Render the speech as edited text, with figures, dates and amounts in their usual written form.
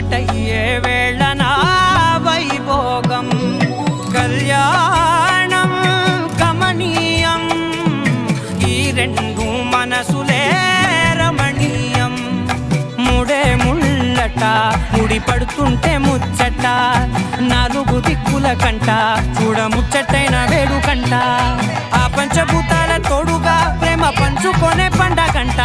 ఒక్కటయ్యే వేళనా వైభోగం కళ్యాణం కమనీయం ఈ రెండు మనసులే రమణీయం ముడే ముళ్ళట ముడి పడుతుంటే ముచ్చట నాలుగు దిక్కుల కంట చూడ ముచ్చటైన వేడుకంట ఆ పంచభూతాల తోడుగా ప్రేమ పంచుకొనే పండగంట